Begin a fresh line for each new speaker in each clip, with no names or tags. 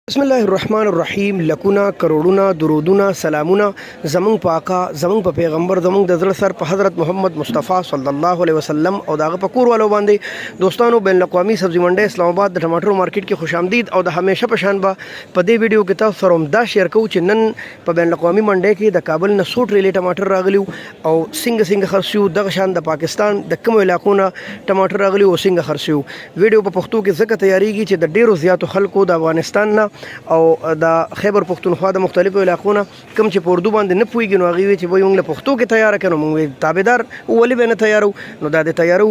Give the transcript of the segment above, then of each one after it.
बिस्मिल्लाहिर्रहमानिर्रहीम लकुना करोड़ुना दुरूदुना सलामुना ज़मंग पाका ज़मंग प पैगम्बर ज़मंग दज़र सर प हज़रत मोहम्मद मुस्तफ़ा सल्लल्लाहु अलैहि वसल्लम और दाग़ पकूर वालों बांदे दोस्तानों बैन अक़वामी सब्ज़ी मंडी इस्लामाबाद द टमाटर मार्केट की खुशामदीद और द हमेशा पशान बा पदे वीडियो के तहत सरमदा शेयर कऊँ च नन प बैन अक़वामी मंडी की द काबल न 100 ट्रेले टमाटर रागलियो और सिंग खर्सियो द शान द पाकिस्तान द कम इलाकों ना टमाटर रागलियो और सिंग खर्सियो वीडियो पर पुख्तू की ज़क तैयारी की च द डेरो ज़ियातो खल्को द अफ़गानिस्तान ना او د خیبر پختونخوا د مختلفو علاقونو کم چې په اردو باندې نه پوهېږي نو هغوی چې وایي موږ له پښتو کې تیاره کړو موږ تابعدار ولې به نه تیارو نو دا د تیارو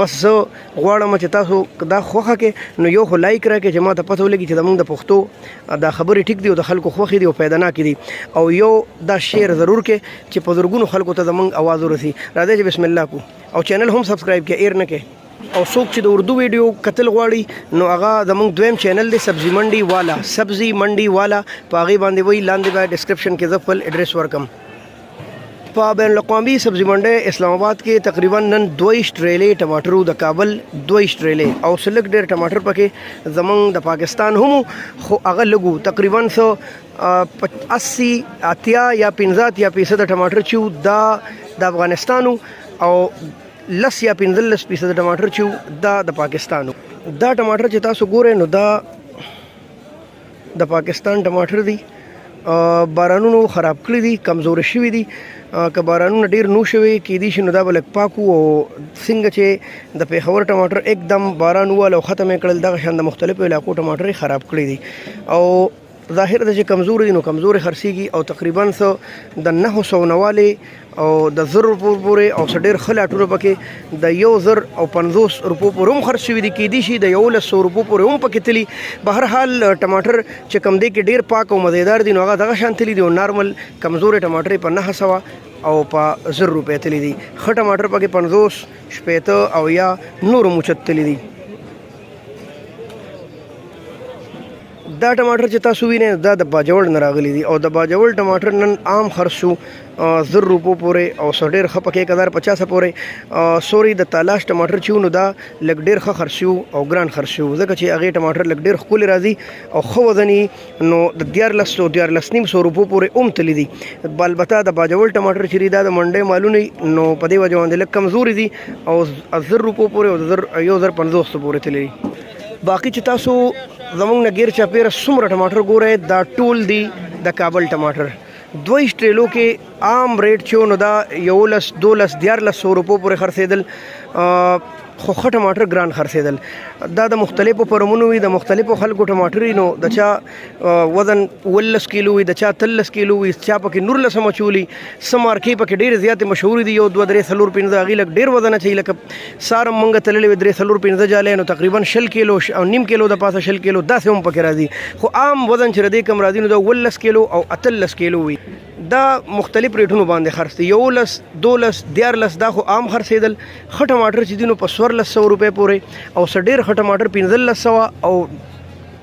بس زه غواړم چې تاسو دا خوښه کې نو یو خو لایک راکړئ چې ما ته پته ولګي چې زموږ د پښتو دا خبرې ټیک دي او د خلکو خوښې دي او پیداناکې دي او یو دا شیر ضرور کې چې په زرګونو خلکو ته زموږ اواز ورسي راځئ چې بسم الله کو او چینل هم سبسکرایب کې ایر نه کې او څوک چې د اردو ویډیو کتل غواړي نو هغه زموږ دویم چینل دی سبزی منډي والا سبزی منډي والا په هغې باندې وایي لاندې به ډسکرپشن کې زه خپل ایډرس ورکم په بین الاقوامي سبزی منډي اسلام آباد کې تقریبا نن 22 ټریلې ټماټرو د کابل 22 ټریلې او سلک ډېر ټماټر پکې زموږ د پاکستان هم خو هغه لګو تقریبا 80 اتیا یا 50 یا 50 ټماټر چې د افغانستان او لس یا 15% ټماټر چې دا د پاکستانو دا ټماټر چې تاسو ګورئ نو دا د پاکستان ټماټر دي بارانونو خراب کړي دي کمزور شوي دي که بارانونه ډیر نو شوي کېدای شي نو دا به لږ پاکو او څنګه چې د پېښور ټماټر एकदम باران ووهل او ختم یې کړل دغه شان د مختلفو علاقو ټماټر یې خراب کړي دي او ظاهر ده چې کمزور دي نو کمزورې خرڅېږي او تقریبا د 900 نوالې او د 1000 روپو پورې او څه ډېر ښه لاټونه پکې د 1050 روپو پورې هم خرڅ شوي دي کېدای شي د 1100 روپو پورې هم پکې تلي بهرحال ټماټر چې کم دی کې ډېر پاک او مزیدار دي نو هغه دغه شان تلي دي او نارمل کمزورې ټماټر په 900 او په 1000 روپۍ تلي دي ښه ټماټر پکې 50 شپېته او یا نورو موچت تلي دي دا ټماټر چې تاسو وینئ دا د باجوړ نه راغلي دي او د باجوړ ټماټر نن عام خرڅ شو 1000 روپو پورې او څه ډېر ښه پکې 1050 پورې سوري د تالاش ټماټر چې نو دا لږ ډېر ښه خرڅ شو او ګران خرڅ شو ځکه چې هغې ټماټر لږ ډېر ښکلي راځي او ښه وزن نو د 1400 روپو پورې هم تللی دي البته د باجوړ ټماټر چې دا د منډۍ مالونه نو په دې وجه باندې لږ کمزوري دي او 1000 روپو پورې او 1500 پورې تللی باقي چې تاسو زموږ نه غیر چاپیره څومره ټماټر ګورئ دا ټول دي د کابل ټماټر 22 ټریلو کې عام ریټ چې نو دا 11 12 1400 روپو پورې خرڅېدل خو ښه ټماټر ګران خرڅېدل دا د مختلفو فرمونو وي د مختلفو خلکو ټماټر نو د چا وزن 19 کیلو وي د چا 13 کیلو وي چا پکې 19 مچولي څه مارکې پکې ډېرې زیاتې مشهورې دي یو 2 3 4 5 هغې لږ ډېر وزن اچوي لکه سارم مونږ تللې وي 3 4 5 جالۍ نو تقریبا 100 کیلو او نیم کیلو د پاسه 100 کیلو داسې هم پکې راځي خو عام وزن چې ردې کم راځي نو د 19 کیلو او 13 کیلو وي دا مختلف ریټونو باندې خرڅ دي 11 12 14 دا خو عام خرڅېدل ښه ټماټر چې دي نو په 1400 روپۍ پورې او څه ډېر ښه ټماټر 1500 او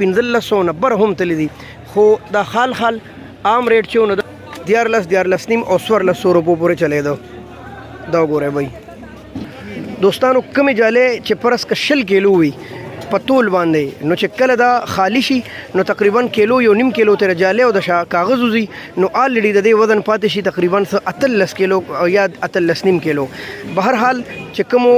1590 هم تللی دي خو دا خال عام ریټ چې نو 14 نیم او 1400 روپو پورې چلېده دا وګورئ بھائی دوستانو کمې جالۍ چې فرض که 100 کیلو وي په تول باندې نو چې کله دا خالی شي نو تقریبا کیلو یو نیم کیلو تر جالۍ او د کاغذ وځي نو آلریډي د دې وزن پاتې شي تقریبا 18 کیلو یا 18 نیم کیلو بهرحال چې کومو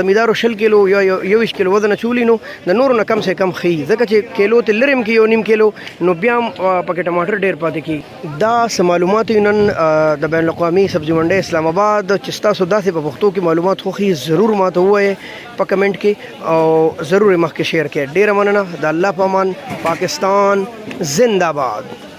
زمیندارو 100 کیلو یا 21 کیلو وزن اچولی نو د نورو نه کم سے کم ښیي ځکه چې کیلو ته لرې هم کې یو نیم کیلو نو بیا هم پکې ټماټر ډېر پاتې کېږي دا څه معلومات نن د بین الاقوامي سبزي منډۍ اسلام آباد چې ستاسو داسې په پښتو کې معلومات خوښي ضرور ماته ووایئ په کمنټ کې او ضرور مخکې شیر کړئ ډېره مننه د الله په امان پاکستان زنده باد